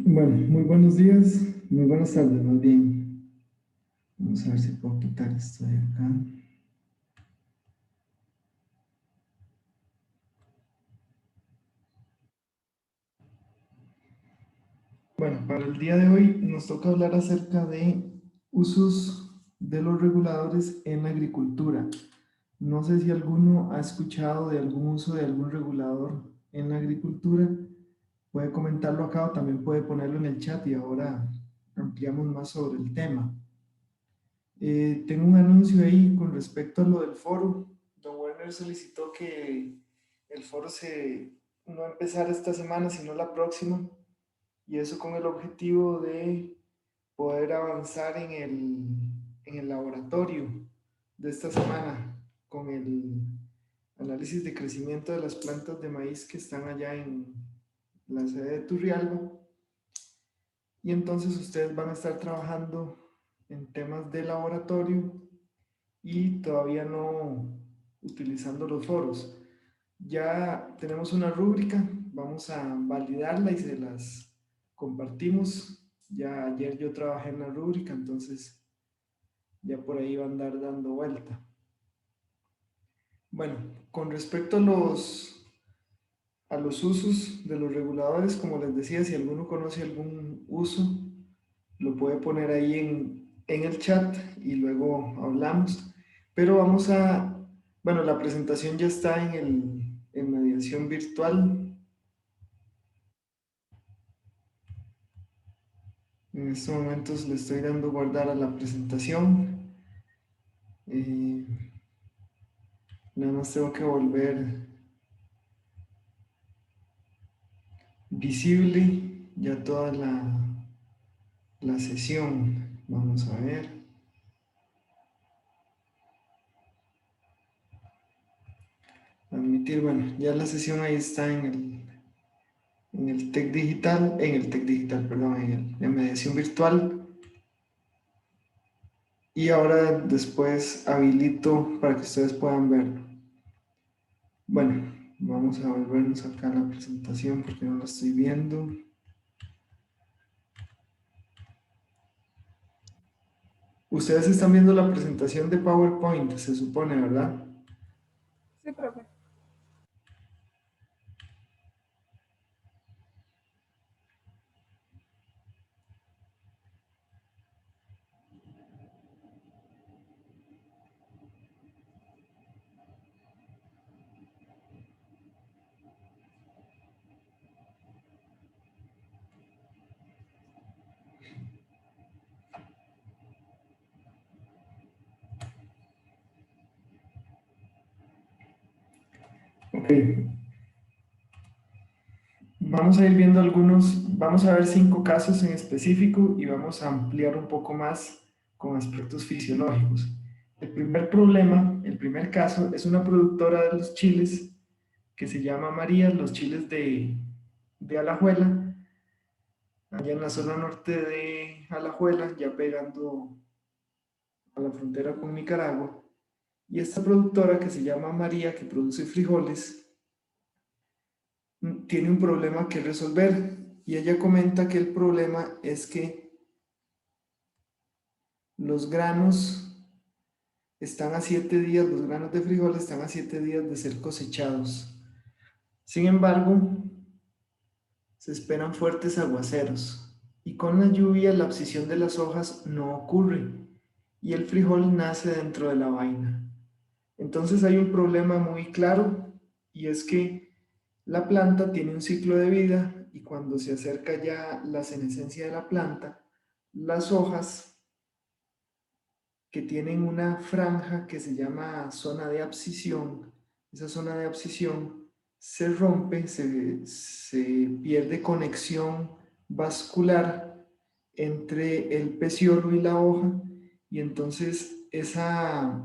Bueno, muy buenos días, muy buenas tardes, más bien. Vamos a ver si puedo quitar esto de acá. Bueno, para el día de hoy nos toca hablar acerca de usos de los reguladores en la agricultura. No sé si alguno ha escuchado de algún uso de algún regulador en la agricultura. Puede comentarlo acá o también puede ponerlo en el chat y ahora ampliamos más sobre el tema. Tengo un anuncio ahí con respecto a lo del foro. Don Werner solicitó que el foro no empezara esta semana, sino la próxima, y eso con el objetivo de poder avanzar en el laboratorio de esta semana, con el análisis de crecimiento de las plantas de maíz que están allá en la sede de Turrialba. Y entonces ustedes van a estar trabajando en temas de laboratorio y todavía no utilizando los foros. Ya tenemos una rúbrica, vamos a validarla y se las compartimos. Ya ayer yo trabajé en la rúbrica, entonces ya por ahí va a andar dando vuelta. Bueno, con respecto a los usos de los reguladores, como les decía, si alguno conoce algún uso, lo puede poner ahí en el chat y luego hablamos. Pero bueno, la presentación ya está en mediación virtual. En estos momentos le estoy dando guardar a la presentación. Nada más tengo que volver visible ya toda la sesión. Vamos a ver. Admitir, bueno, ya la sesión ahí está en el TEC Digital, perdón, en mediación virtual. Y ahora después habilito para que ustedes puedan verlo. Bueno, vamos a volvernos acá a la presentación porque no la estoy viendo. Ustedes están viendo la presentación de PowerPoint, se supone, ¿verdad? Sí, profe. Ok. Vamos a ir viendo vamos a ver 5 casos en específico y vamos a ampliar un poco más con aspectos fisiológicos. El primer caso, es una productora de los chiles que se llama María, los chiles de Alajuela, allá en la zona norte de Alajuela, ya pegando a la frontera con Nicaragua. Y esta productora que se llama María, que produce frijoles, tiene un problema que resolver. Y ella comenta que el problema es que los granos están a 7 días, los granos de frijoles están a 7 días de ser cosechados. Sin embargo, se esperan fuertes aguaceros y con la lluvia la abscisión de las hojas no ocurre y el frijol nace dentro de la vaina. Entonces hay un problema muy claro y es que la planta tiene un ciclo de vida y cuando se acerca ya la senescencia de la planta, las hojas que tienen una franja que se llama zona de abscisión, esa zona de abscisión se rompe, se pierde conexión vascular entre el peciolo y la hoja, y entonces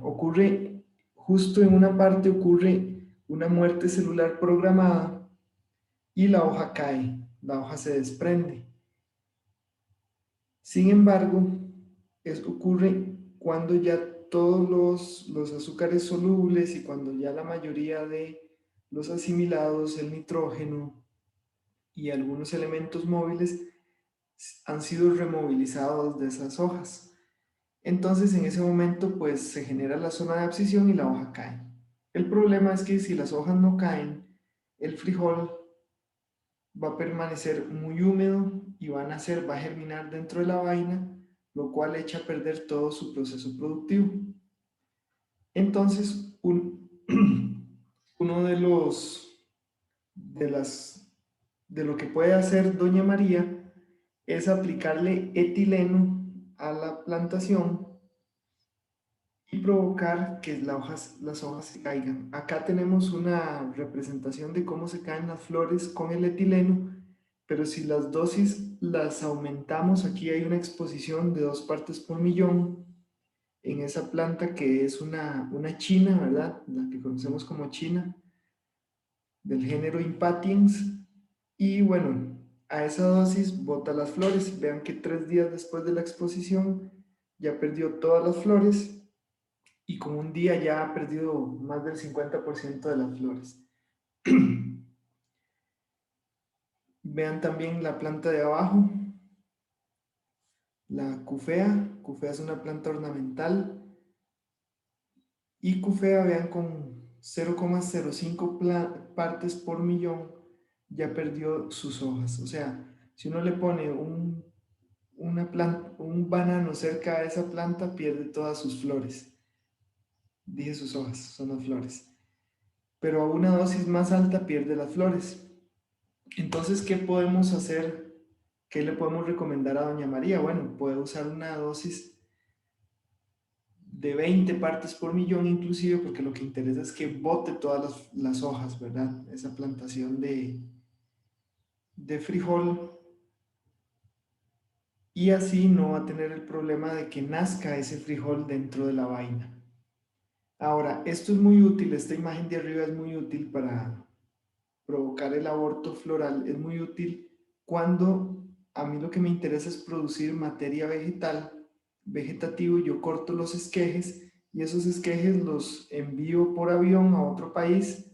ocurre, justo en una parte ocurre una muerte celular programada y la hoja cae, la hoja se desprende. Sin embargo, ocurre cuando ya todos los azúcares solubles y cuando ya la mayoría de los asimilados, el nitrógeno y algunos elementos móviles han sido removilizados de esas hojas. Entonces en ese momento pues se genera la zona de abscisión y la hoja cae. El problema es que si las hojas no caen, el frijol va a permanecer muy húmedo y va a germinar dentro de la vaina, lo cual echa a perder todo su proceso productivo. Entonces, uno de lo que puede hacer Doña María es aplicarle etileno a la plantación y provocar que las hojas se caigan. Acá tenemos una representación de cómo se caen las flores con el etileno, pero si las dosis las aumentamos, aquí hay una exposición de 2 partes por millón en esa planta que es una china, ¿verdad? La que conocemos como china, del género Impatiens. Y bueno, a esa dosis bota las flores. Vean que 3 días después de la exposición ya perdió todas las flores y con un día ya ha perdido más del 50% de las flores. Vean también la planta de abajo, la cufea. Cufea es una planta ornamental. Y cufea, vean, con 0,05 partes por millón ya perdió sus hojas. O sea, si uno le pone un banano cerca a esa planta, pierde todas sus flores. Dije sus hojas, son las flores. Pero a una dosis más alta pierde las flores. Entonces, ¿qué podemos hacer? ¿Qué le podemos recomendar a Doña María? Bueno, puede usar una dosis de 20 partes por millón inclusive, porque lo que interesa es que bote todas las hojas, ¿verdad? Esa plantación de frijol, y así no va a tener el problema de que nazca ese frijol dentro de la vaina. Ahora, esto es muy útil, esta imagen de arriba es muy útil para provocar el aborto floral, es muy útil cuando a mí lo que me interesa es producir materia vegetativo, y yo corto los esquejes y esos esquejes los envío por avión a otro país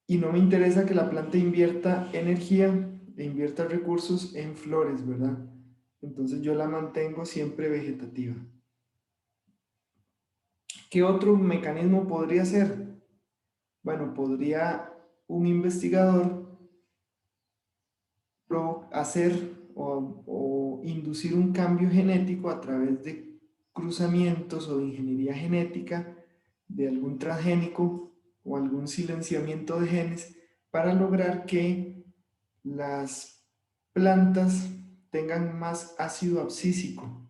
y no me interesa que la planta invierta energía e invierta recursos en flores, ¿verdad? Entonces yo la mantengo siempre vegetativa. ¿Qué otro mecanismo podría ser? Bueno, podría un investigador hacer o inducir un cambio genético a través de cruzamientos o de ingeniería genética de algún transgénico o algún silenciamiento de genes para lograr que las plantas tengan más ácido abscísico.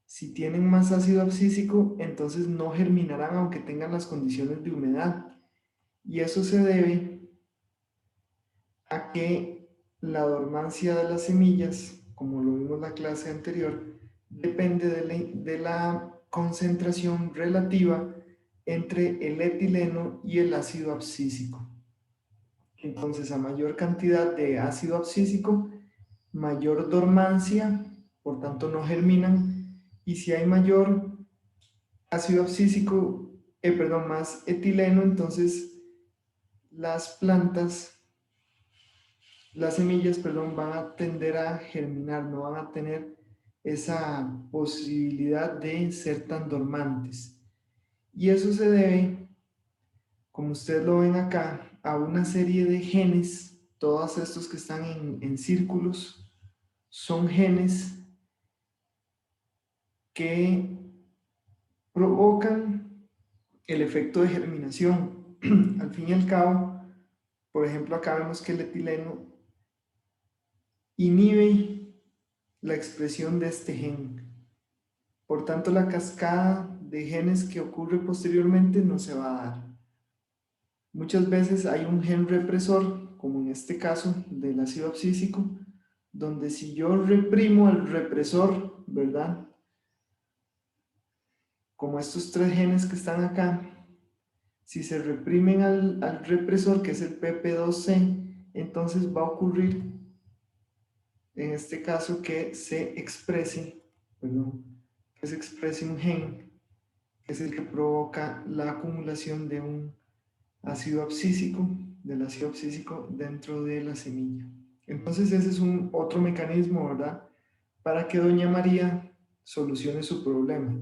Si tienen más ácido abscísico, entonces no germinarán aunque tengan las condiciones de humedad. Y eso se debe a que la dormancia de las semillas, como lo vimos en la clase anterior, depende de la concentración relativa entre el etileno y el ácido abscísico. Entonces, a mayor cantidad de ácido abscísico, mayor dormancia, por tanto no germinan, y si hay mayor ácido abscísico, más etileno, entonces las plantas, las semillas, van a tender a germinar, no van a tener esa posibilidad de ser tan dormantes. Y eso se debe, como ustedes lo ven acá, a una serie de genes. Todos estos que están en círculos son genes que provocan el efecto de germinación. Al fin y al cabo, por ejemplo, acá vemos que el etileno inhibe la expresión de este gen. Por tanto, la cascada de genes que ocurre posteriormente no se va a dar. Muchas veces hay un gen represor, como en este caso del ácido abscísico, donde si yo reprimo al represor, ¿verdad? Como estos tres genes que están acá, si se reprimen al represor, que es el PP2C, entonces va a ocurrir, en este caso, que se exprese, perdón, que se exprese un gen, que es el que provoca la acumulación de un ácido abscísico, del ácido abscísico dentro de la semilla. Entonces ese es un otro mecanismo, ¿verdad? Para que doña María solucione su problema.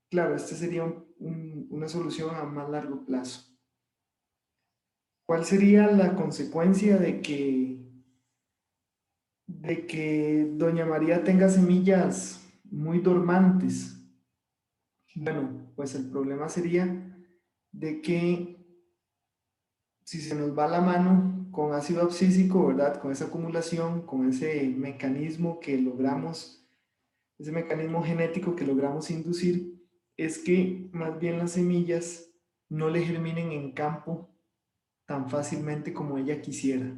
Claro, esta sería una solución a más largo plazo. ¿Cuál sería la consecuencia de que doña María tenga semillas muy dormantes? Bueno, pues el problema sería de que si se nos va la mano con ácido abscísico, ¿verdad? Con esa acumulación, con ese mecanismo que logramos, ese mecanismo genético que logramos inducir, es que más bien las semillas no le germinen en campo tan fácilmente como ella quisiera.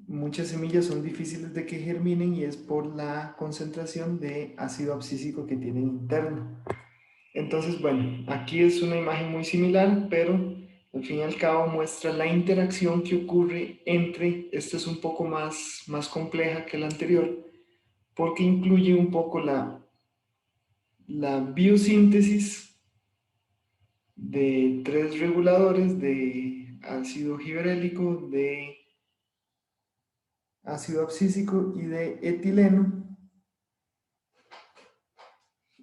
Muchas semillas son difíciles de que germinen y es por la concentración de ácido abscísico que tienen interno. Entonces, bueno, aquí es una imagen muy similar, pero al fin y al cabo muestra la interacción que ocurre entre, esta es un poco más compleja que la anterior, porque incluye un poco la biosíntesis de tres reguladores de ácido giberélico, de ácido abscísico y de etileno,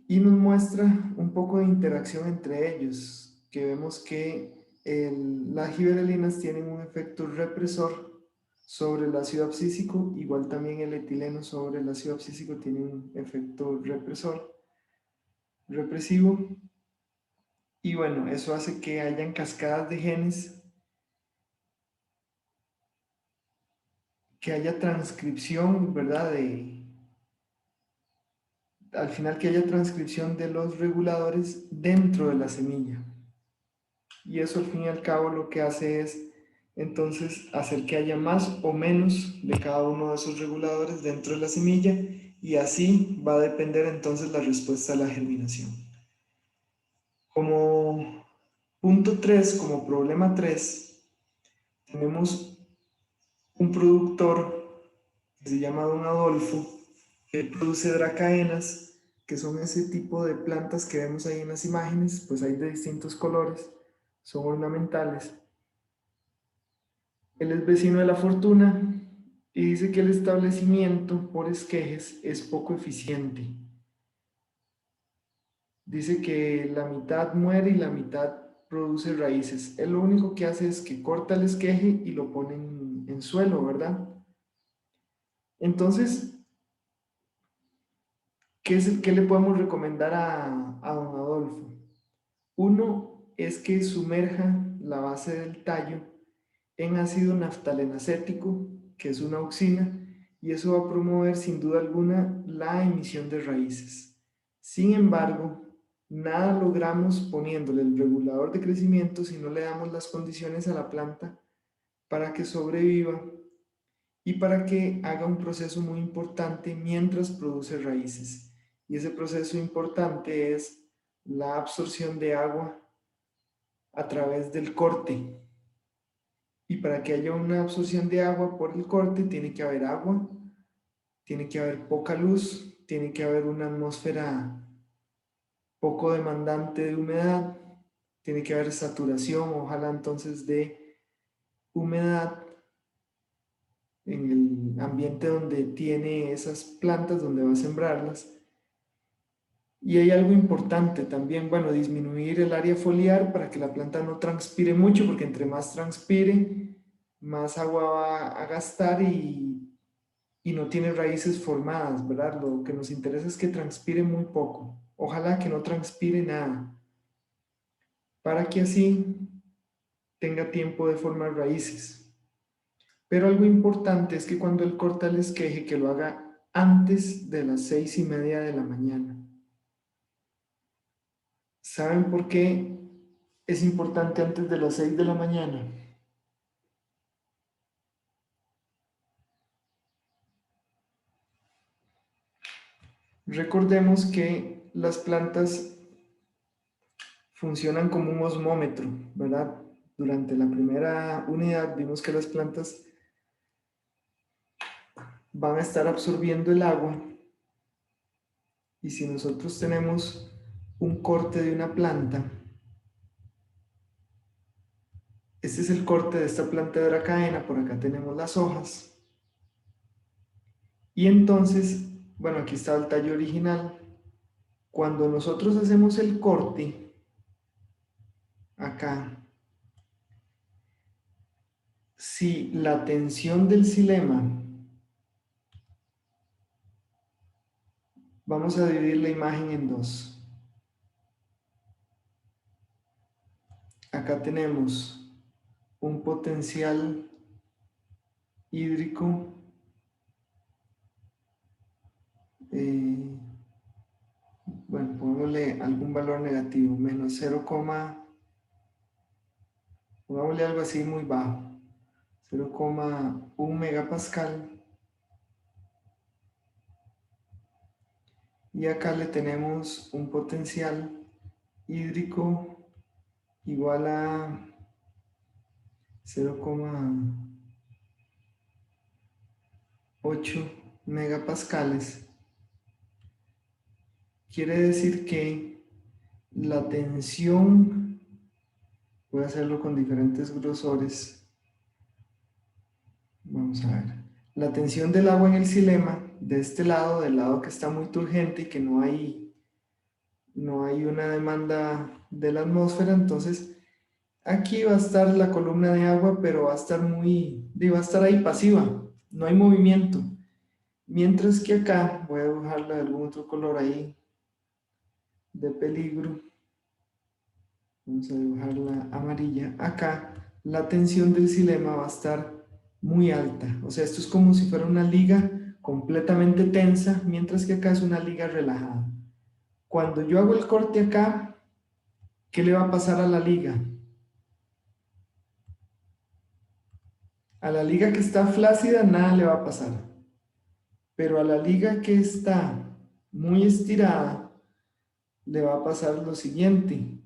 y nos muestra un poco de interacción entre ellos, que vemos que las giberelinas tienen un efecto represor sobre el ácido abscísico, igual también el etileno sobre el ácido abscísico tiene un efecto represivo, y bueno, eso hace que hayan cascadas de genes, que haya transcripción, ¿verdad? Al final que haya transcripción de los reguladores dentro de la semilla. Y eso al fin y al cabo lo que hace es entonces hacer que haya más o menos de cada uno de esos reguladores dentro de la semilla, y así va a depender entonces la respuesta a la germinación. Como punto 3, como problema 3, tenemos un productor que se llama Don Adolfo, que produce dracaenas, que son ese tipo de plantas que vemos ahí en las imágenes, pues hay de distintos colores, son ornamentales. Él es vecino de La Fortuna y dice que el establecimiento por esquejes es poco eficiente. Dice que la mitad muere y la mitad produce raíces. Él lo único que hace es que corta el esqueje y lo pone en suelo, ¿verdad? Entonces, ¿qué le podemos recomendar a don Adolfo? Uno es que sumerja la base del tallo en ácido naftalenacético, que es una auxina, y eso va a promover sin duda alguna la emisión de raíces. Sin embargo, nada logramos poniéndole el regulador de crecimiento si no le damos las condiciones a la planta para que sobreviva y para que haga un proceso muy importante mientras produce raíces. Y ese proceso importante es la absorción de agua a través del corte. Y para que haya una absorción de agua por el corte, tiene que haber agua, tiene que haber poca luz, tiene que haber una atmósfera poco demandante de humedad, tiene que haber saturación, ojalá entonces de humedad en el ambiente donde tiene esas plantas, donde va a sembrarlas. Y hay algo importante también, bueno, disminuir el área foliar para que la planta no transpire mucho, porque entre más transpire, más agua va a gastar y no tiene raíces formadas, ¿verdad? Lo que nos interesa es que transpire muy poco. Ojalá que no transpire nada, para que así tenga tiempo de formar raíces. Pero algo importante es que cuando él corta el esqueje, que lo haga antes de las 6:30 de la mañana. ¿Saben por qué es importante antes de las 6 de la mañana? Recordemos que las plantas funcionan como un osmómetro, ¿verdad? Durante la primera unidad vimos que las plantas van a estar absorbiendo el agua y si nosotros tenemos un corte de una planta, este es el corte de esta planta de dracaena, por acá tenemos las hojas y entonces, bueno, aquí está el tallo original. Cuando nosotros hacemos el corte, acá, si la tensión del xilema, vamos a dividir la imagen en dos. Acá tenemos un potencial hídrico bueno, pongámosle algún valor negativo, menos 0, pongámosle algo así muy bajo, 0,1 megapascal. Y acá le tenemos un potencial hídrico igual a 0,8 megapascales. Quiere decir que la tensión, voy a hacerlo con diferentes grosores, vamos a ver, la tensión del agua en el xilema, de este lado, del lado que está muy turgente y que no hay una demanda de la atmósfera, entonces aquí va a estar la columna de agua, pero va a estar va a estar ahí pasiva, no hay movimiento. Mientras que acá, voy a dibujarla de algún otro color ahí, de peligro, vamos a dibujarla amarilla. Acá la tensión del xilema va a estar muy alta, o sea, esto es como si fuera una liga completamente tensa, mientras que acá es una liga relajada. Cuando yo hago el corte acá, ¿qué le va a pasar a la liga? A la liga que está flácida nada le va a pasar, pero a la liga que está muy estirada le va a pasar lo siguiente,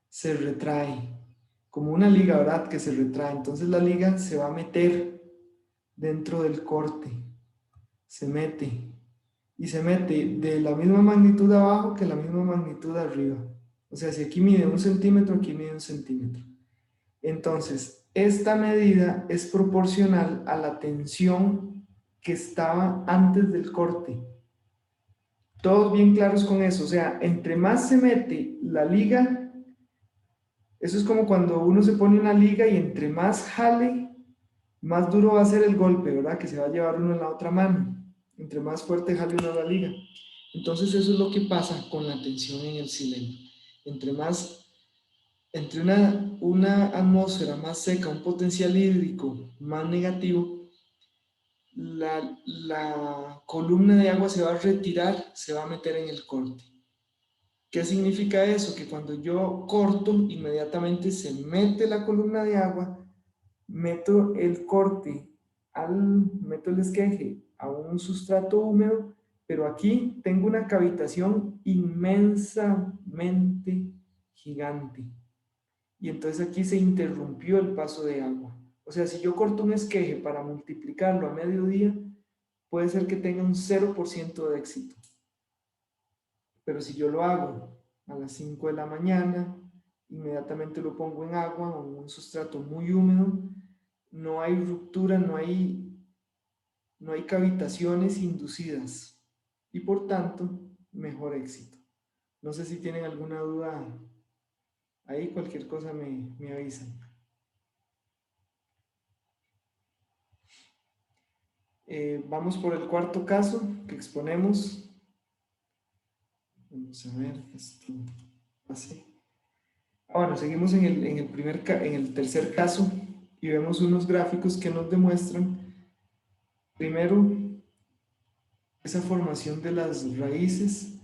se retrae, como una liga, ¿verdad? Que se retrae, entonces la liga se va a meter dentro del corte, se mete y se mete de la misma magnitud abajo que la misma magnitud arriba. O sea, si aquí mide 1 centímetro, aquí mide 1 centímetro. Entonces, esta medida es proporcional a la tensión que estaba antes del corte. Todos bien claros con eso. O sea, entre más se mete la liga, eso es como cuando uno se pone una liga y entre más jale, más duro va a ser el golpe, ¿verdad? Que se va a llevar uno en la otra mano. Entre más fuerte jale uno la liga. Entonces, eso es lo que pasa con la tensión en el xilema. Entre una atmósfera más seca, un potencial hídrico más negativo, la columna de agua se va a retirar, se va a meter en el corte. ¿Qué significa eso? Que cuando yo corto, inmediatamente se mete la columna de agua, meto el corte, meto el esqueje a un sustrato húmedo, pero aquí tengo una cavitación inmensamente gigante. Y entonces aquí se interrumpió el paso de agua. O sea, si yo corto un esqueje para multiplicarlo a mediodía, puede ser que tenga un 0% de éxito. Pero si yo lo hago a las 5 de la mañana, inmediatamente lo pongo en agua o en un sustrato muy húmedo, no hay ruptura, no hay cavitaciones inducidas y por tanto, mejor éxito. No sé si tienen alguna duda ahí, cualquier cosa me avisan. Vamos por el cuarto caso que exponemos. Vamos a ver esto así. Bueno, seguimos en el tercer caso y vemos unos gráficos que nos demuestran primero esa formación de las raíces,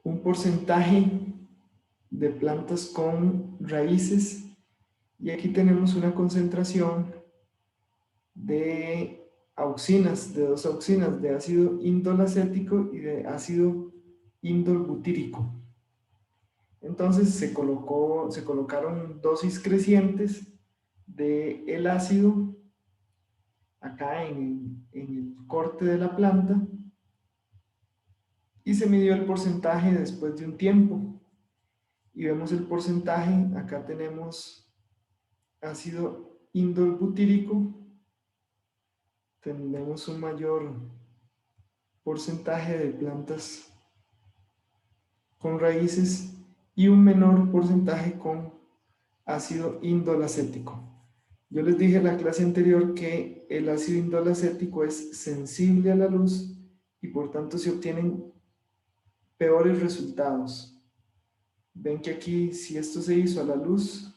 un porcentaje de plantas con raíces y aquí tenemos una concentración de auxinas, de dos auxinas, de ácido indolacético y de ácido indolbutírico. Entonces se colocaron dosis crecientes del ácido acá en el corte de la planta y se midió el porcentaje después de un tiempo. Y vemos el porcentaje, acá tenemos ácido indolbutírico, tenemos un mayor porcentaje de plantas con raíces y un menor porcentaje con ácido indolacético. Yo les dije en la clase anterior que el ácido indolacético es sensible a la luz y por tanto se obtienen peores resultados. Ven que aquí, si esto se hizo a la luz,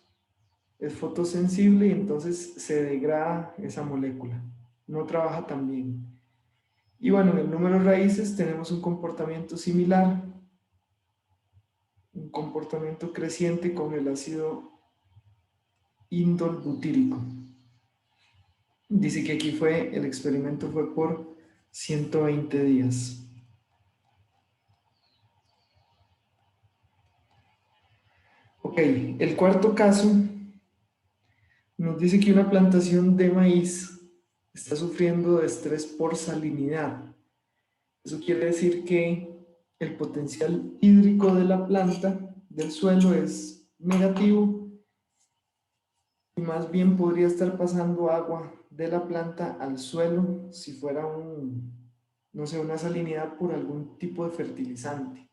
es fotosensible y entonces se degrada esa molécula. No trabaja tan bien. Y bueno, en el número de raíces tenemos un comportamiento similar, un comportamiento creciente con el ácido indolbutírico. Dice que aquí el experimento fue por 120 días. Ok, el cuarto caso nos dice que una plantación de maíz está sufriendo de estrés por salinidad. Eso quiere decir que el potencial hídrico de la planta, del suelo, es negativo y más bien podría estar pasando agua de la planta al suelo si fuera no sé, una salinidad por algún tipo de fertilizante.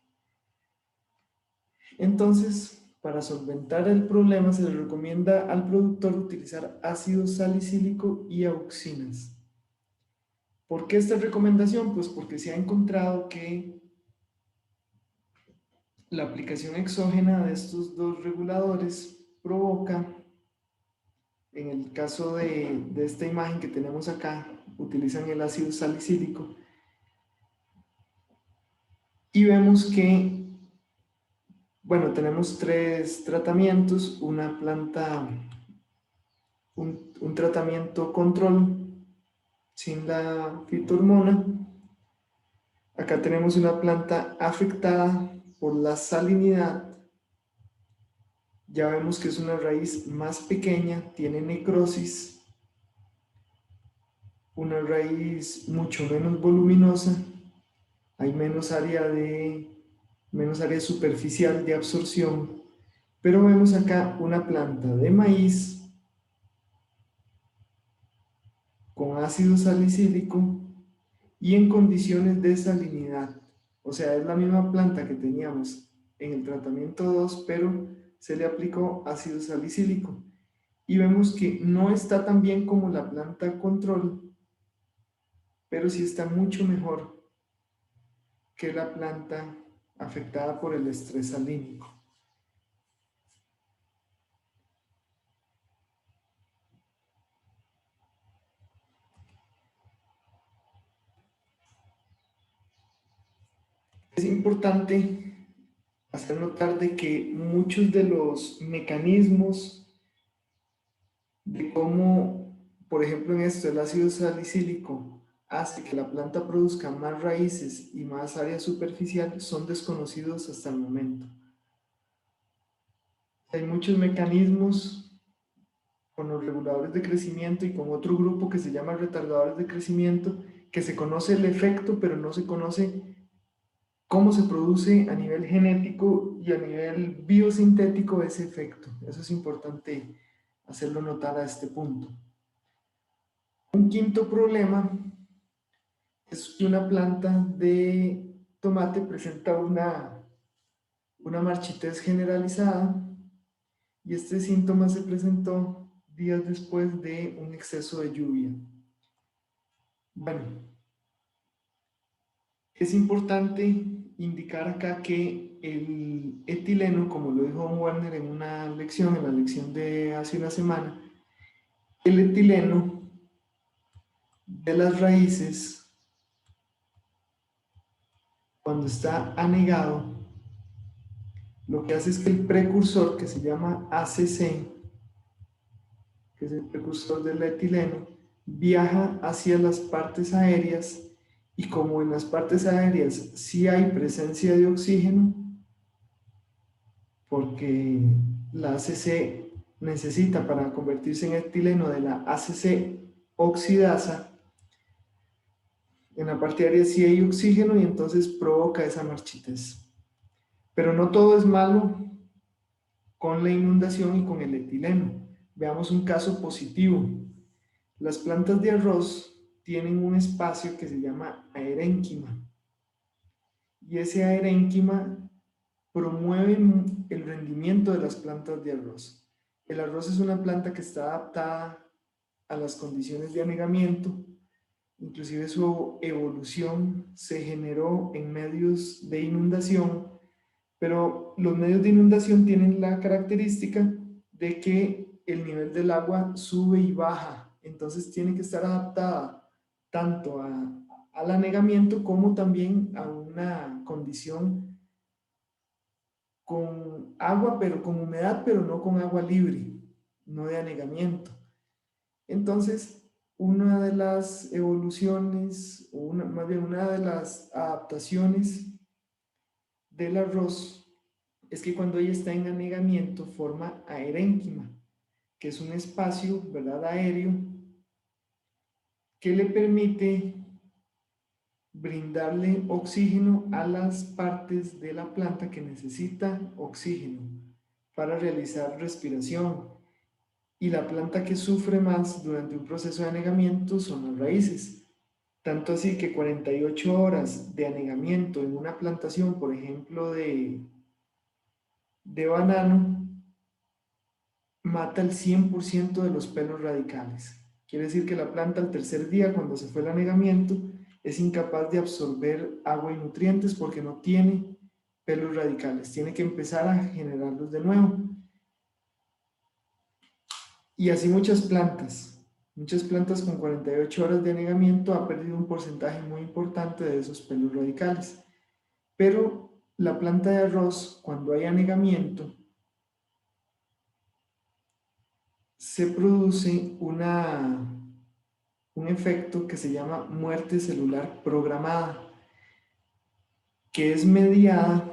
Entonces, para solventar el problema se le recomienda al productor utilizar ácido salicílico y auxinas. ¿Por qué esta recomendación? Pues porque se ha encontrado que la aplicación exógena de estos dos reguladores provoca, en el caso de esta imagen que tenemos acá, utilizan el ácido salicílico y vemos que, bueno, tenemos tres tratamientos, una planta, un tratamiento control sin la fitohormona. Acá tenemos una planta afectada por la salinidad. Ya vemos que es una raíz más pequeña, tiene necrosis, una raíz mucho menos voluminosa, hay menos área superficial de absorción, pero vemos acá una planta de maíz con ácido salicílico y en condiciones de salinidad. O sea, es la misma planta que teníamos en el tratamiento 2, pero se le aplicó ácido salicílico. Y vemos que no está tan bien como la planta control, pero sí está mucho mejor que la planta afectada por el estrés salínico. Es importante hacer notar de que muchos de los mecanismos de cómo, por ejemplo, en esto el ácido salicílico hace que la planta produzca más raíces y más área superficial son desconocidos hasta el momento. Hay muchos mecanismos con los reguladores de crecimiento y con otro grupo que se llama retardadores de crecimiento, que se conoce el efecto, pero no se conoce cómo se produce a nivel genético y a nivel biosintético ese efecto. Eso es importante hacerlo notar a este punto. Un quinto problema es que una planta de tomate presenta una marchitez generalizada y este síntoma se presentó días después de un exceso de lluvia. Bueno, es importante indicar acá que el etileno, como lo dijo Don Warner en una lección, en la lección de hace una semana, el etileno de las raíces, cuando está anegado, lo que hace es que el precursor, que se llama ACC, que es el precursor del etileno, viaja hacia las partes aéreas y como en las partes aéreas sí hay presencia de oxígeno, porque la ACC necesita para convertirse en etileno de la ACC oxidasa, en la parte aérea sí hay oxígeno y entonces provoca esa marchitez. Pero no todo es malo con la inundación y con el etileno. Veamos un caso positivo. Las plantas de arroz tienen un espacio que se llama aerénquima y ese aerénquima promueve el rendimiento de las plantas de arroz. El arroz es una planta que está adaptada a las condiciones de anegamiento, inclusive su evolución se generó en medios de inundación, pero los medios de inundación tienen la característica de que el nivel del agua sube y baja, entonces tiene que estar adaptada tanto al anegamiento como también a una condición con agua, pero con humedad, pero no con agua libre, no de anegamiento. Entonces, una de las evoluciones, o más bien una de las adaptaciones del arroz es que cuando ella está en anegamiento forma aerénquima, que es un espacio, ¿verdad?, aéreo, que le permite brindarle oxígeno a las partes de la planta que necesitan oxígeno para realizar respiración. Y la planta que sufre más durante un proceso de anegamiento son las raíces. Tanto así que 48 horas de anegamiento en una plantación, por ejemplo, de banano, mata el 100% de los pelos radicales. Quiere decir que la planta al tercer día, cuando se fue el anegamiento, es incapaz de absorber agua y nutrientes porque no tiene pelos radicales. Tiene que empezar a generarlos de nuevo. Y así muchas plantas con 48 horas de anegamiento han perdido un porcentaje muy importante de esos pelos radicales. Pero la planta de arroz, cuando hay anegamiento, se produce un efecto que se llama muerte celular programada, que es mediada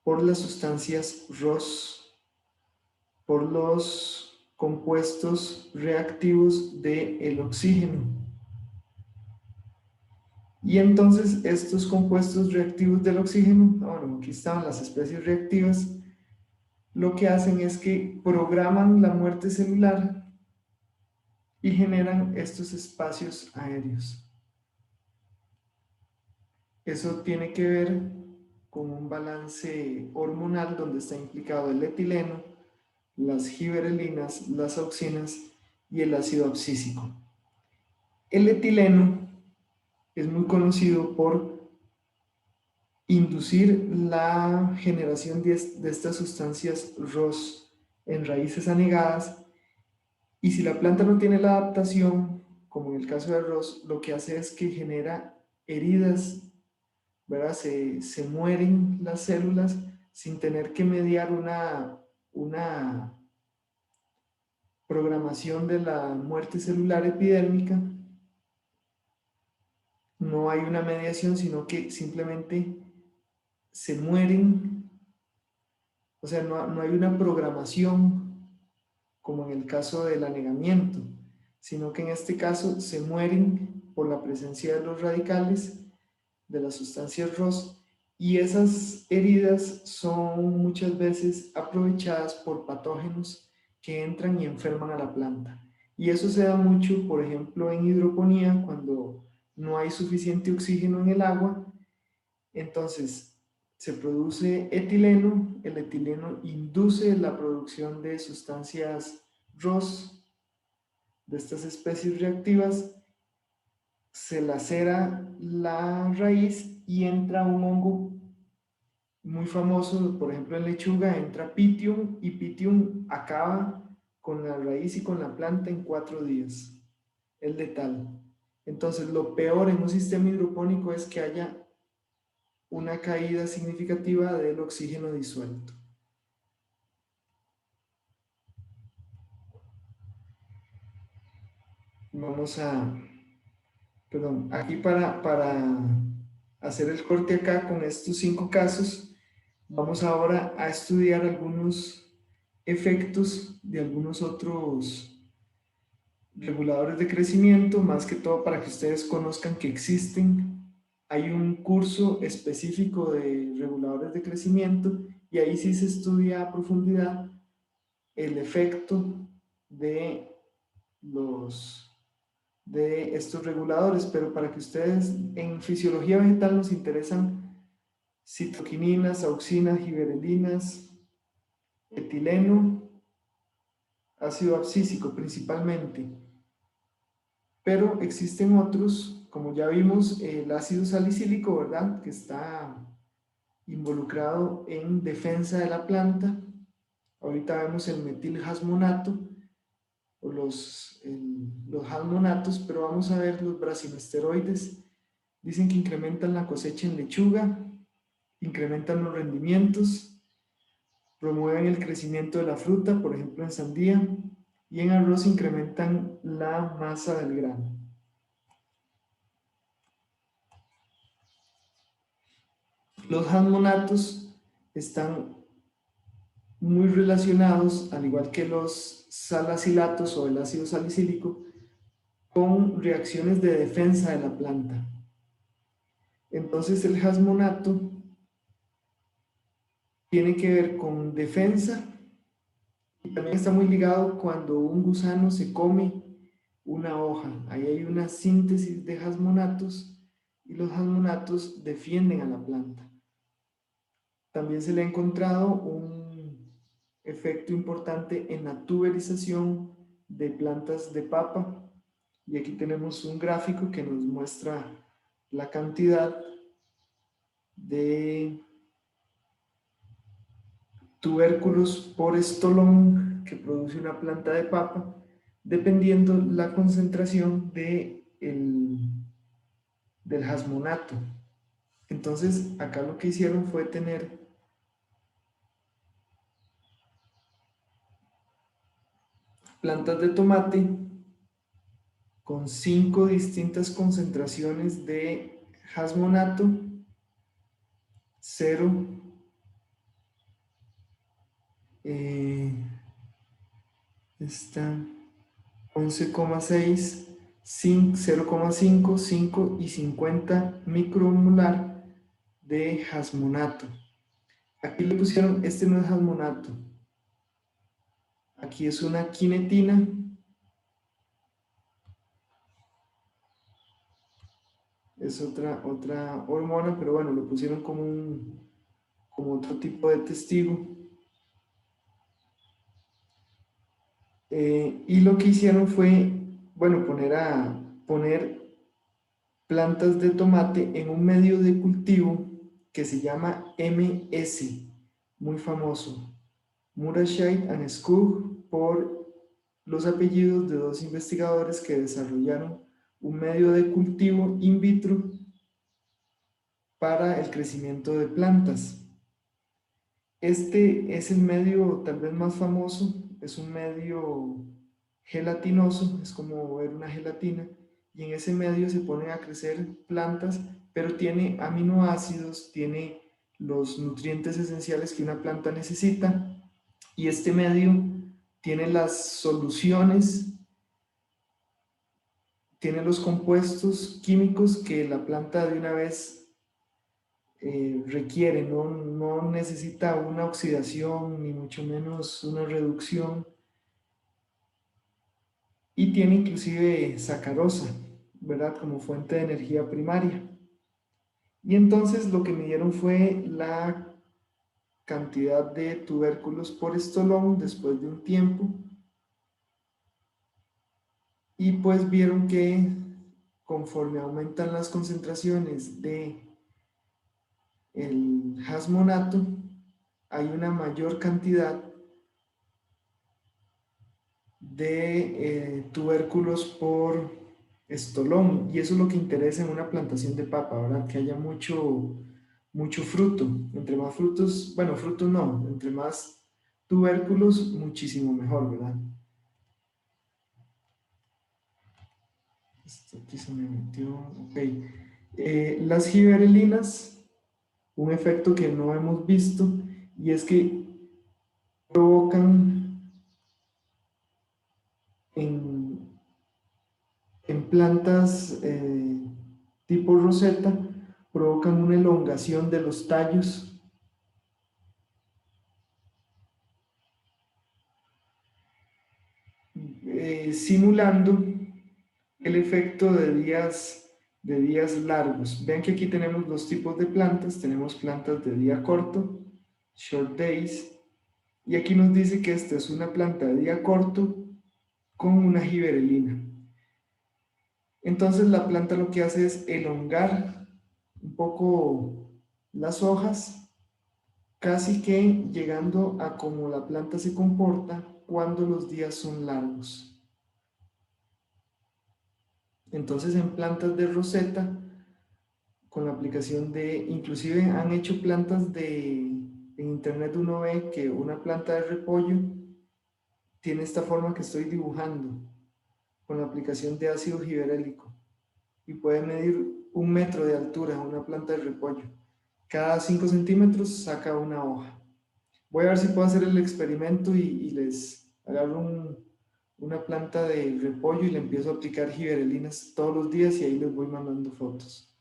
por las sustancias ROS, por los compuestos reactivos del oxígeno. Y entonces estos compuestos reactivos del oxígeno, bueno, aquí estaban las especies reactivas, lo que hacen es que programan la muerte celular y generan estos espacios aéreos. Eso tiene que ver con un balance hormonal donde está implicado el etileno, las giberelinas, las auxinas y el ácido abscísico. El etileno es muy conocido por inducir la generación de estas sustancias ROS en raíces anegadas, y si la planta no tiene la adaptación, como en el caso de arroz, lo que hace es que genera heridas, ¿verdad? Se mueren las células sin tener que mediar una programación de la muerte celular epidérmica. No hay una mediación, sino que simplemente se mueren, o sea, no hay una programación como en el caso del anegamiento, sino que en este caso se mueren por la presencia de los radicales, de las sustancias ROS, y esas heridas son muchas veces aprovechadas por patógenos que entran y enferman a la planta. Y eso se da mucho, por ejemplo, en hidroponía, cuando no hay suficiente oxígeno en el agua, entonces se produce etileno, el etileno induce la producción de sustancias ROS, de estas especies reactivas, se lacera la raíz y entra un hongo muy famoso, por ejemplo en lechuga, entra Pythium, y Pythium acaba con la raíz y con la planta en 4 días, es letal. Entonces lo peor en un sistema hidropónico es que haya una caída significativa del oxígeno disuelto. Vamos a, perdón, aquí para hacer el corte acá con estos 5 casos, vamos ahora a estudiar algunos efectos de algunos otros reguladores de crecimiento, más que todo para que ustedes conozcan que existen. Hay un curso específico de reguladores de crecimiento y ahí sí se estudia a profundidad el efecto de estos reguladores, pero para que ustedes en fisiología vegetal nos interesan citoquininas, auxinas, giberelinas, etileno, ácido abscísico principalmente, pero existen otros, como ya vimos, el ácido salicílico, ¿verdad? Que está involucrado en defensa de la planta. Ahorita vemos el metilhasmonato o los halmonatos, pero vamos a ver los brasinesteroides. Dicen que incrementan la cosecha en lechuga, incrementan los rendimientos, promueven el crecimiento de la fruta, por ejemplo en sandía, y en arroz incrementan la masa del grano. Los halmonatos están muy relacionados, al igual que los salacilatos o el ácido salicílico, con reacciones de defensa de la planta. Entonces el hasmonato tiene que ver con defensa y también está muy ligado cuando un gusano se come una hoja. Ahí hay una síntesis de hasmonatos y los hasmonatos defienden a la planta. También se le ha encontrado un efecto importante en la tuberización de plantas de papa. Y aquí tenemos un gráfico que nos muestra la cantidad de tubérculos por estolón que produce una planta de papa, dependiendo la concentración del hasmonato. Entonces, acá lo que hicieron fue tener plantas de tomate con 5 distintas concentraciones de hasmonato, 0, está 11,6, 0,5, 5 y 50 micromolar de hasmonato. Aquí le pusieron, este no es hasmonato, aquí es una quinetina, es otra hormona, pero bueno, lo pusieron como otro tipo de testigo. Y lo que hicieron fue, bueno, poner plantas de tomate en un medio de cultivo que se llama MS, muy famoso, Murashide and Skug, por los apellidos de 2 investigadores que desarrollaron un medio de cultivo in vitro para el crecimiento de plantas. Este es el medio tal vez más famoso, es un medio gelatinoso, es como ver una gelatina, y en ese medio se ponen a crecer plantas, pero tiene aminoácidos, tiene los nutrientes esenciales que una planta necesita, y este medio tiene las soluciones, tiene los compuestos químicos que la planta de una vez requiere, no necesita una oxidación ni mucho menos una reducción, y tiene inclusive sacarosa, ¿verdad? Como fuente de energía primaria. Y entonces lo que midieron fue la cantidad de tubérculos por estolón después de un tiempo, y pues vieron que conforme aumentan las concentraciones de el hasmonato, hay una mayor cantidad de tubérculos por estolón, y eso es lo que interesa en una plantación de papa, ¿verdad? Que haya mucho fruto. Entre más frutos, bueno, frutos no, entre más tubérculos, muchísimo mejor, ¿verdad? Esto aquí se me metió. Ok. Las giberelinas, un efecto que no hemos visto, y es que provocan en, en plantas tipo roseta, provocan una elongación de los tallos, simulando el efecto de días largos. Vean que aquí tenemos dos tipos de plantas. Tenemos plantas de día corto, short days, y aquí nos dice que esta es una planta de día corto con una giberelina. Entonces la planta lo que hace es elongar un poco las hojas, casi que llegando a cómo la planta se comporta cuando los días son largos. Entonces en plantas de roseta, con la aplicación de, inclusive han hecho plantas en internet uno ve que una planta de repollo tiene esta forma que estoy dibujando, con la aplicación de ácido giberélico, y puede medir 1 metro de altura una planta de repollo. Cada 5 centímetros saca una hoja. Voy a ver si puedo hacer el experimento y les agarro una planta de repollo y le empiezo a aplicar giberelinas todos los días y ahí les voy mandando fotos.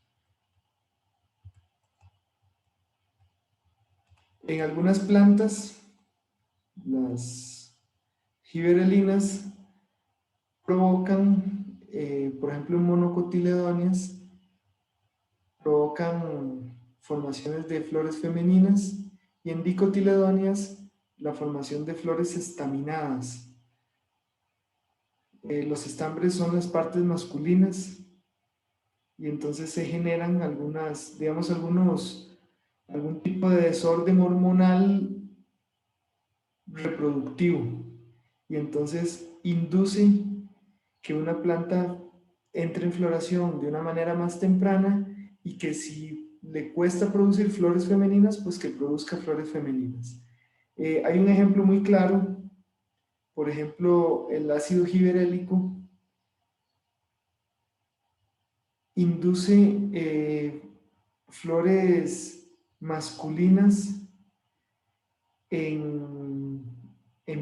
En algunas plantas, las giberelinas provocan, por ejemplo, en monocotiledóneas, provocan formaciones de flores femeninas, y en dicotiledóneas la formación de flores estaminadas. Los estambres son las partes masculinas y entonces se generan algunas, digamos, algún tipo de desorden hormonal reproductivo, y entonces induce que una planta entre en floración de una manera más temprana, y que si le cuesta producir flores femeninas, pues que produzca flores femeninas. Hay un ejemplo muy claro, por ejemplo, el ácido giberélico induce flores masculinas en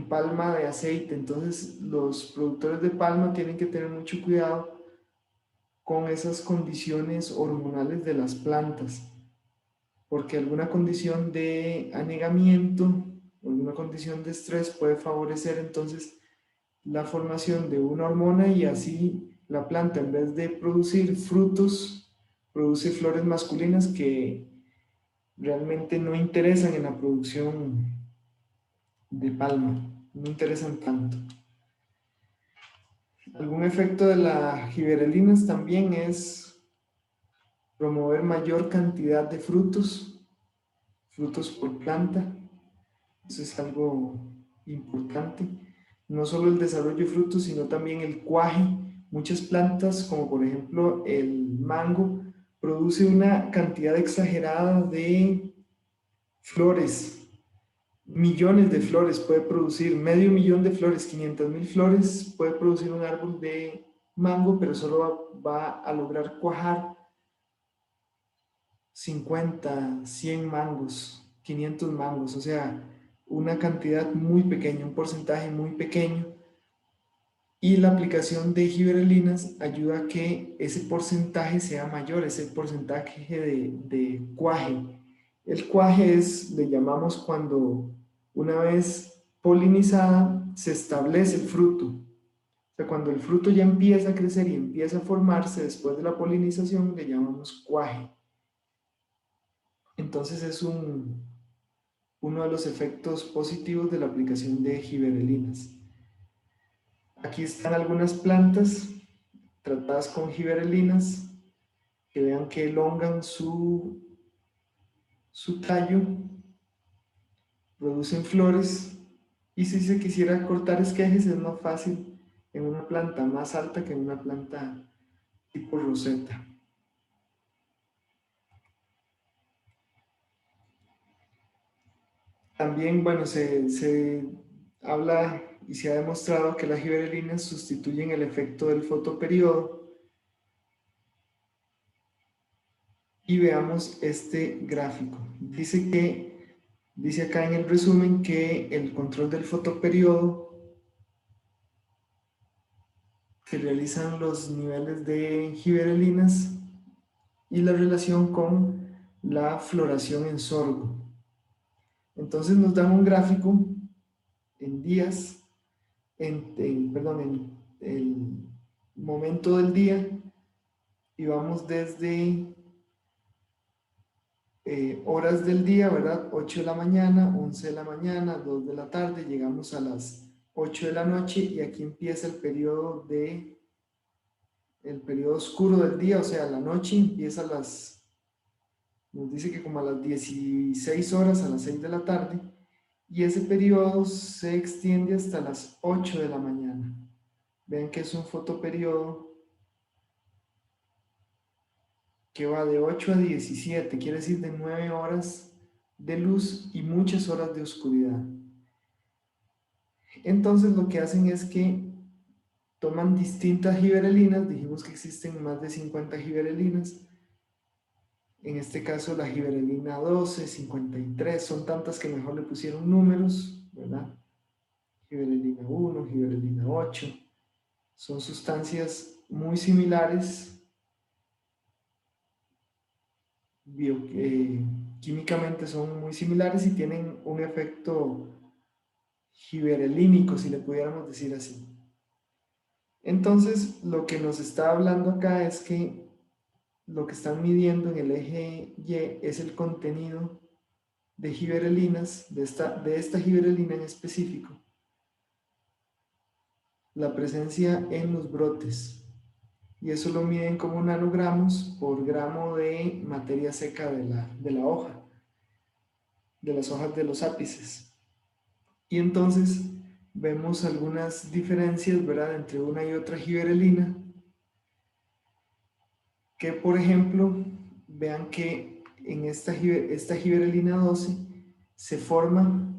palma de aceite. Entonces los productores de palma tienen que tener mucho cuidado con esas condiciones hormonales de las plantas, porque alguna condición de anegamiento o alguna condición de estrés puede favorecer entonces la formación de una hormona, y así la planta, en vez de producir frutos, produce flores masculinas que realmente no interesan en la producción de palma, no interesan tanto. Algún efecto de las giberelinas también es promover mayor cantidad de frutos por planta. Eso es algo importante. No solo el desarrollo de frutos, sino también el cuaje. Muchas plantas, como por ejemplo el mango, produce una cantidad exagerada de flores. Millones de flores puede producir, medio millón de flores, 500.000 flores puede producir un árbol de mango, pero solo va a lograr cuajar 50, 100 mangos, 500 mangos, o sea, una cantidad muy pequeña, un porcentaje muy pequeño. Y la aplicación de giberelinas ayuda a que ese porcentaje sea mayor, ese porcentaje de cuaje. El cuaje es, le llamamos cuando una vez polinizada se establece el fruto. O sea, cuando el fruto ya empieza a crecer y empieza a formarse después de la polinización, le llamamos cuaje. Entonces es uno de los efectos positivos de la aplicación de giberelinas. Aquí están algunas plantas tratadas con giberelinas, que vean que elongan su tallo, producen flores, y si se quisiera cortar esquejes es más fácil en una planta más alta que en una planta tipo roseta. También, bueno, se habla y se ha demostrado que las giberelinas sustituyen el efecto del fotoperiodo, y veamos este gráfico. Dice acá en el resumen que el control del fotoperiodo se realizan los niveles de gibberelinas y la relación con la floración en sorgo. Entonces nos dan un gráfico en días, perdón, en el momento del día, y vamos desde horas del día, ¿verdad? 8 de la mañana, 11 de la mañana, 2 de la tarde, llegamos a las 8 de la noche y aquí empieza el periodo oscuro del día, o sea, la noche empieza nos dice que como a las 16 horas, a las 6 de la tarde, y ese periodo se extiende hasta las 8 de la mañana. Ven que es un fotoperiodo que va de 8 a 17, quiere decir de 9 horas de luz y muchas horas de oscuridad. Entonces lo que hacen es que toman distintas gibberelinas, dijimos que existen más de 50 gibberelinas, en este caso la gibberelina 12, 53, son tantas que mejor le pusieron números, ¿verdad? Gibberelina 1, gibberelina 8, son sustancias muy similares, químicamente son muy similares y tienen un efecto gibberelínico, si le pudiéramos decir así. Entonces, lo que nos está hablando acá es que lo que están midiendo en el eje Y es el contenido de gibberelinas, de esta gibberelina en específico, la presencia en los brotes. Y eso lo miden como nanogramos por gramo de materia seca de la hoja, de las hojas de los ápices. Y entonces vemos algunas diferencias, ¿verdad?, entre una y otra gibberelina, que por ejemplo, vean que en esta gibberelina 12 se forma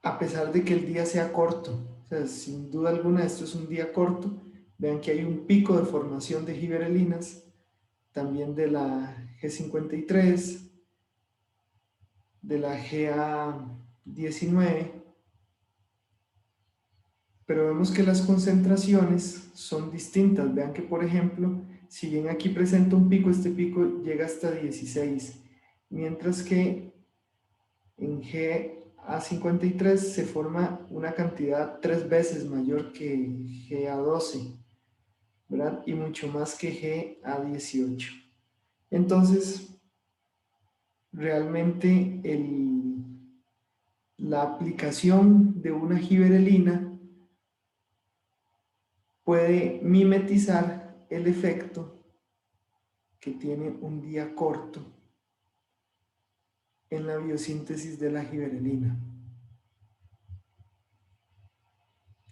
a pesar de que el día sea corto. O sea, sin duda alguna esto es un día corto. Vean que hay un pico de formación de gibberelinas, también de la G53, de la GA19, pero vemos que las concentraciones son distintas. Vean que, por ejemplo, si bien aquí presenta un pico, este pico llega hasta 16, mientras que en GA53 se forma una cantidad 3 veces mayor que GA12, ¿verdad? Y mucho más que GA18. Entonces, realmente la aplicación de una gibberelina puede mimetizar el efecto que tiene un día corto en la biosíntesis de la gibberelina.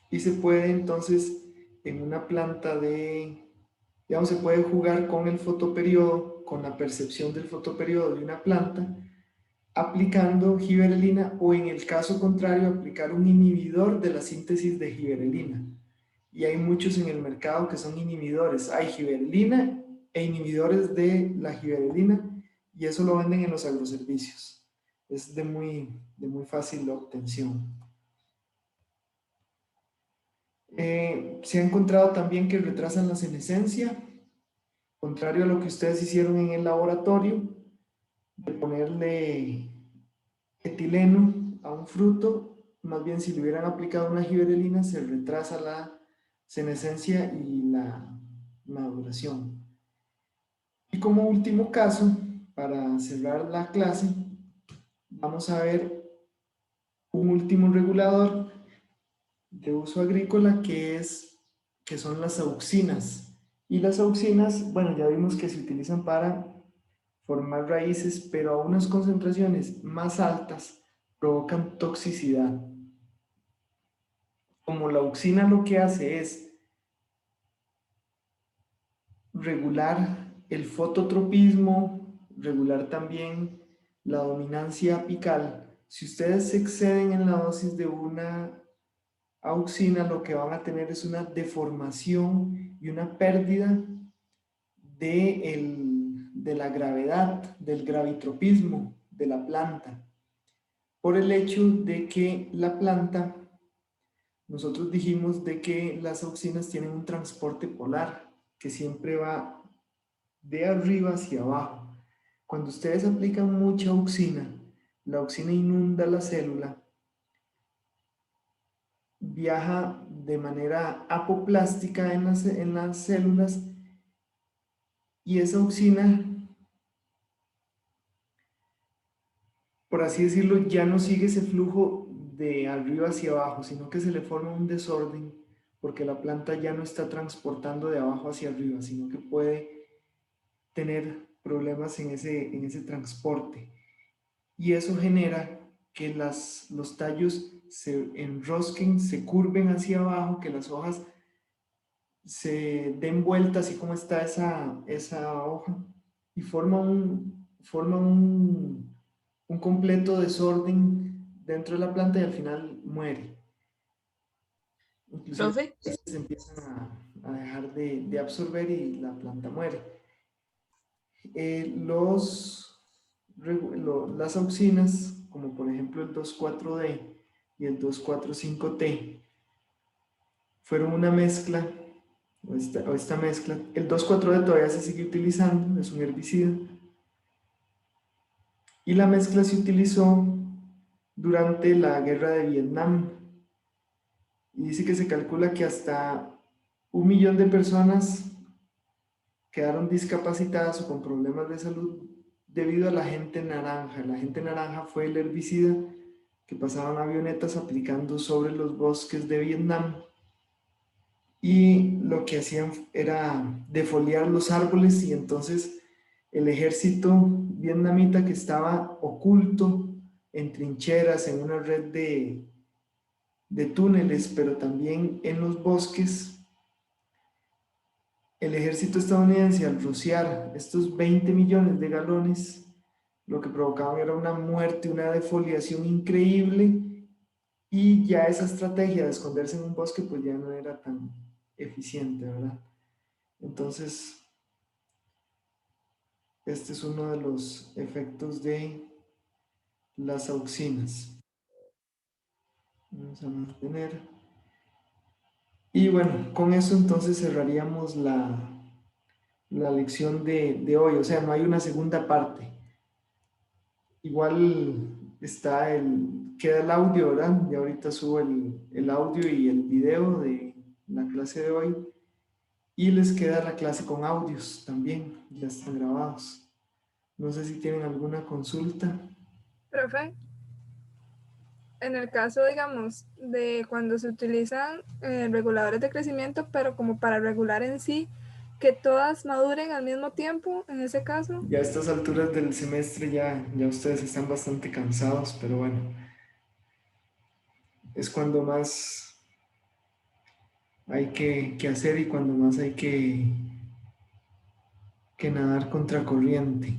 Y se puede entonces en una planta digamos, se puede jugar con el fotoperiodo, con la percepción del fotoperiodo de una planta, aplicando gibberelina o en el caso contrario aplicar un inhibidor de la síntesis de gibberelina. Y hay muchos en el mercado que son inhibidores. Hay gibberelina e inhibidores de la gibberelina y eso lo venden en los agroservicios. Es de muy fácil obtención. Se ha encontrado también que retrasan la senescencia, contrario a lo que ustedes hicieron en el laboratorio, de ponerle etileno a un fruto, más bien si le hubieran aplicado una gibberelina se retrasa la senescencia y la maduración. Y como último caso, para cerrar la clase, vamos a ver un último regulador de uso agrícola que son las auxinas. Y las auxinas, bueno, ya vimos que se utilizan para formar raíces, pero a unas concentraciones más altas provocan toxicidad. Como la auxina lo que hace es regular el fototropismo, regular también la dominancia apical. Si ustedes se exceden en la dosis de una auxina, lo que van a tener es una deformación y una pérdida de la gravedad, del gravitropismo de la planta, por el hecho de que la planta, nosotros dijimos de que las auxinas tienen un transporte polar que siempre va de arriba hacia abajo. Cuando ustedes aplican mucha auxina, la auxina inunda la célula, viaja de manera apoplástica en las células y esa auxina, por así decirlo, ya no sigue ese flujo de arriba hacia abajo, sino que se le forma un desorden porque la planta ya no está transportando de abajo hacia arriba, sino que puede tener problemas en ese transporte. Y eso genera que los tallos se enrosquen, se curven hacia abajo, que las hojas se den vuelta así como está esa hoja y un completo desorden dentro de la planta y al final muere. Inclusive Profe, se empiezan a dejar de absorber y la planta muere. Las auxinas, como por ejemplo el 2,4-D y el 2,4,5-T, fueron una mezcla, o esta mezcla. El 2,4-D todavía se sigue utilizando, es un herbicida, y la mezcla se utilizó durante la guerra de Vietnam. Y dice que se calcula que hasta 1 millón de personas quedaron discapacitadas o con problemas de salud debido a la agente naranja. La agente naranja fue el herbicida que pasaban avionetas aplicando sobre los bosques de Vietnam y lo que hacían era defoliar los árboles y entonces el ejército vietnamita que estaba oculto en trincheras, en una red de túneles, pero también en los bosques, el ejército estadounidense al rociar estos 20 millones de galones, lo que provocaban era una muerte, una defoliación increíble y ya esa estrategia de esconderse en un bosque pues ya no era tan eficiente, ¿verdad? Entonces, este es uno de los efectos de las auxinas. Vamos a mantener. Y bueno, con eso entonces cerraríamos la lección de hoy. O sea, no hay una segunda parte. Igual queda el audio, ¿verdad? Y ahorita subo el audio y el video de la clase de hoy. Y les queda la clase con audios también, ya están grabados. No sé si tienen alguna consulta. Profe, en el caso, digamos, de cuando se utilizan reguladores de crecimiento, pero como para regular en sí, que todas maduren al mismo tiempo, en ese caso. Ya a estas alturas del semestre ya ustedes están bastante cansados, pero bueno, es cuando más hay que hacer y cuando más hay que nadar contracorriente.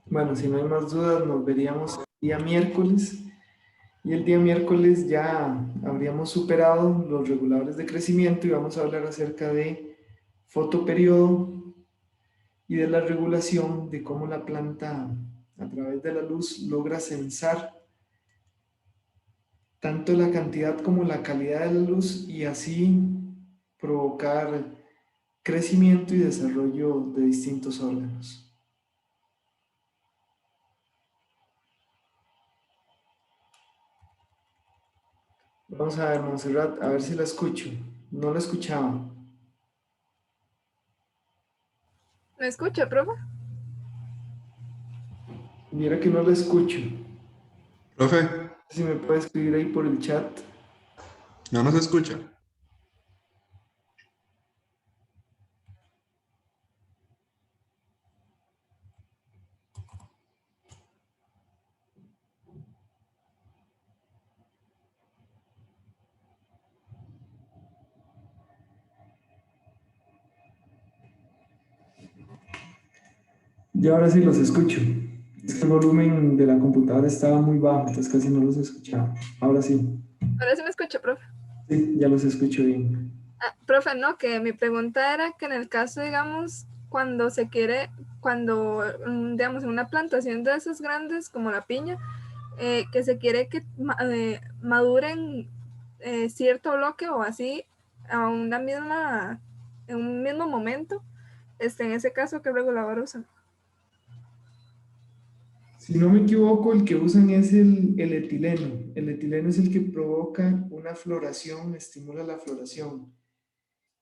Bueno, si no hay más dudas, nos veríamos el día miércoles. Y el día miércoles ya habríamos superado los reguladores de crecimiento y vamos a hablar acerca de fotoperiodo y de la regulación de cómo la planta a través de la luz logra sensar tanto la cantidad como la calidad de la luz y así provocar crecimiento y desarrollo de distintos órganos. Vamos a ver, Montserrat, a ver si la escucho. No la escuchaba. ¿Me escucha, profe? Mira que no la escucho. Profe, Si me puede escribir ahí por el chat. no nos escucha. Yo ahora sí los escucho. Es que el volumen de la computadora estaba muy bajo, entonces casi no los escuchaba. Ahora sí. Ahora sí me escucha, profe. Sí, ya los escucho bien. Ah, profe, no, que mi pregunta era que en el caso, digamos, cuando se quiere, cuando, digamos, en una plantación de esas grandes como la piña, que se quiere que maduren cierto bloque o así a una misma, en un mismo momento, en ese caso, ¿qué regulador usan? Si no me equivoco, el que usan es el etileno. El etileno es el que provoca una floración, estimula la floración.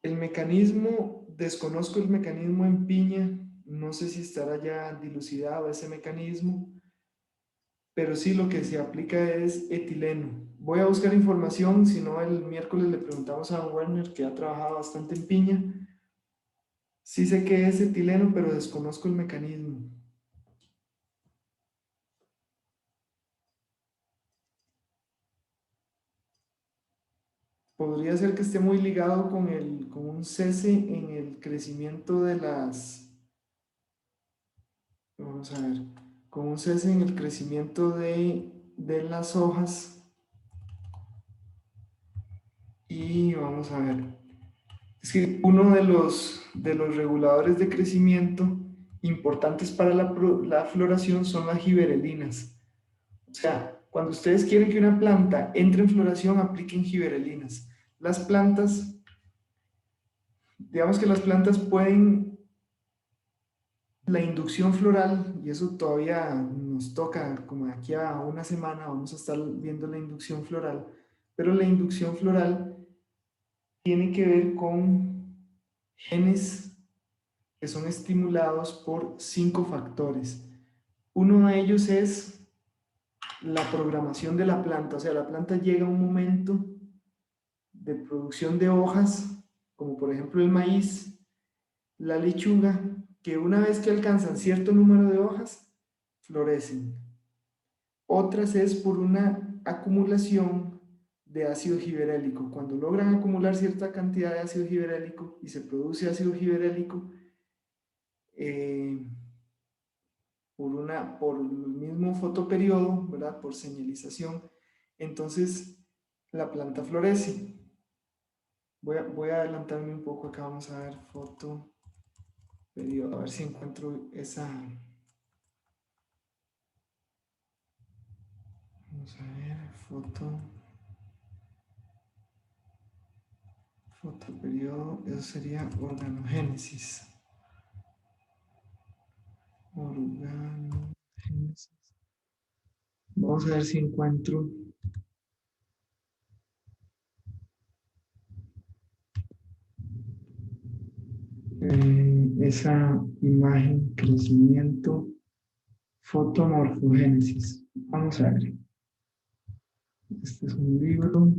El mecanismo, desconozco el mecanismo en piña, no sé si estará ya dilucidado ese mecanismo, pero sí lo que se aplica es etileno. Voy a buscar información, si no el miércoles le preguntamos a don Werner, que ha trabajado bastante en piña. Sí sé que es etileno, pero desconozco el mecanismo. Podría ser que esté muy ligado con un cese en el crecimiento de vamos a ver, con un cese en el crecimiento de las hojas. Y vamos a ver, es que uno de los reguladores de crecimiento importantes para la floración son las giberelinas. O sea, cuando ustedes quieren que una planta entre en floración, apliquen giberelinas. Las plantas, digamos que las plantas pueden, la inducción floral, y eso todavía nos toca, como de aquí a una semana vamos a estar viendo la inducción floral, pero la inducción floral tiene que ver con genes que son estimulados por 5 factores. Uno de ellos es la programación de la planta, o sea, la planta llega a un momento de producción de hojas, como por ejemplo el maíz, la lechuga, que una vez que alcanzan cierto número de hojas, florecen. Otras es por una acumulación de ácido giberélico. Cuando logran acumular cierta cantidad de ácido giberélico y se produce ácido giberélico, eh, por el mismo fotoperiodo, ¿verdad? Por señalización, entonces la planta florece. Voy a adelantarme un poco acá, vamos a ver fotoperiodo, a ver si encuentro esa. Vamos a ver, fotoperiodo, eso sería organogénesis. Organogénesis. Vamos a ver si encuentro esa imagen, crecimiento, fotomorfogénesis. Vamos a ver. Este es un libro.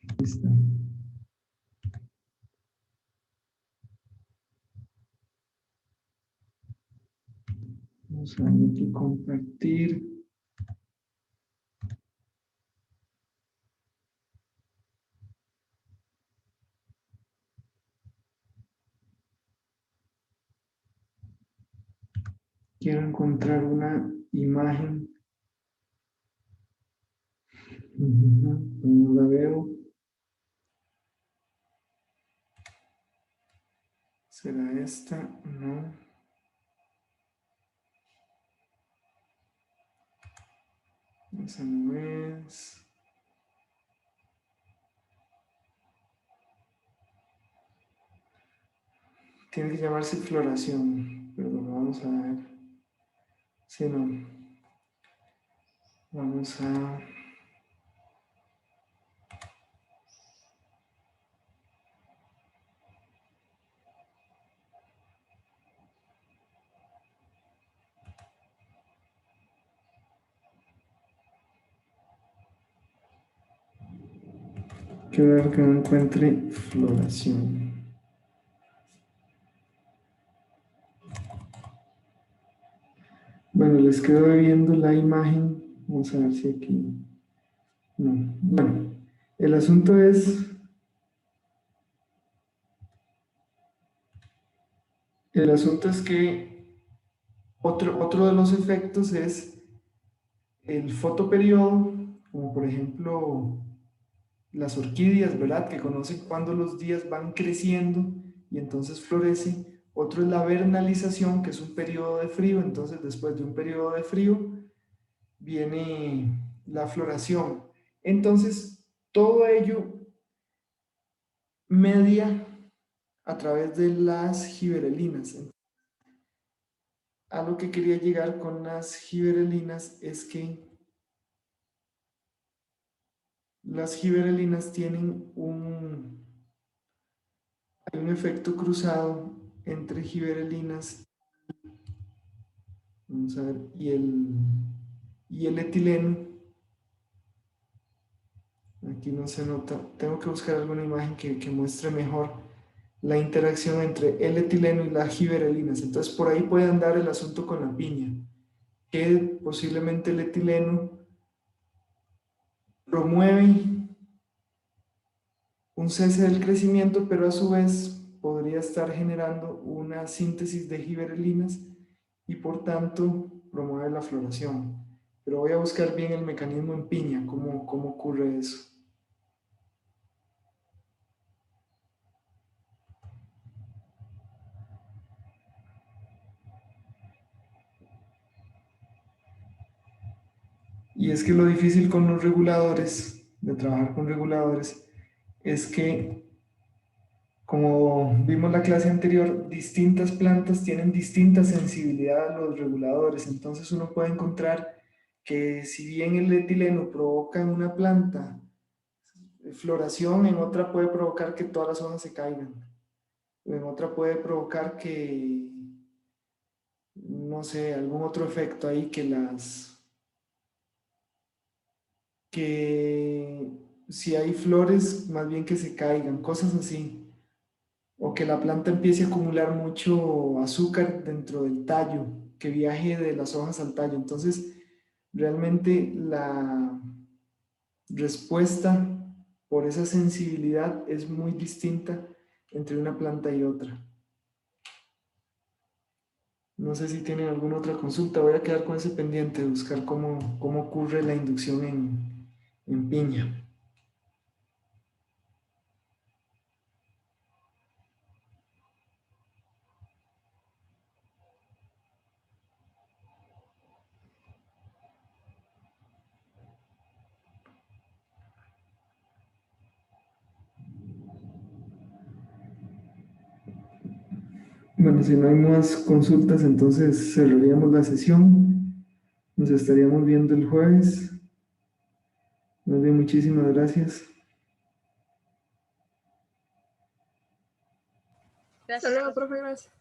Aquí está. Vamos a ver aquí compartir. Quiero encontrar una imagen. No la veo. ¿Será esta? No. Esa no es. Tiene que llamarse floración. Pero bueno, vamos a ver. Si no. Vamos a. Quiero ver que no encuentre floración. Bueno, les quedo viendo la imagen. Vamos a ver si aquí. No. Bueno, el asunto es. El asunto es que otro de los efectos es el fotoperiodo, como por ejemplo las orquídeas, ¿verdad? Que conocen cuando los días van creciendo y entonces florecen. Otro es la vernalización, que es un periodo de frío, entonces después de un periodo de frío viene la floración. Entonces, todo ello media a través de las gibberelinas. A lo que quería llegar con las gibberelinas es que las gibberelinas tienen hay un efecto cruzado entre gibberelinas, vamos a ver, y el etileno. Aquí no se nota, tengo que buscar alguna imagen que muestre mejor la interacción entre el etileno y las gibberelinas. Entonces por ahí puede andar el asunto con la piña, que posiblemente el etileno promueve un cese del crecimiento, pero a su vez podría estar generando una síntesis de gibberelinas y por tanto promueve la floración. Pero voy a buscar bien el mecanismo en piña, cómo ocurre eso. Y es que lo difícil con los reguladores, de trabajar con reguladores, es que, como vimos la clase anterior, distintas plantas tienen distinta sensibilidad a los reguladores. Entonces uno puede encontrar que si bien el etileno provoca en una planta floración, en otra puede provocar que todas las hojas se caigan. O en otra puede provocar que, no sé, algún otro efecto ahí que si hay flores, más bien que se caigan, cosas así. O que la planta empiece a acumular mucho azúcar dentro del tallo, que viaje de las hojas al tallo. Entonces, realmente la respuesta por esa sensibilidad es muy distinta entre una planta y otra. No sé si tienen alguna otra consulta, voy a quedar con ese pendiente de buscar cómo ocurre la inducción en piña. Bueno, si no hay más consultas, entonces cerraríamos la sesión. Nos estaríamos viendo el jueves. Muy bien, muchísimas gracias. Hasta luego, profe, gracias.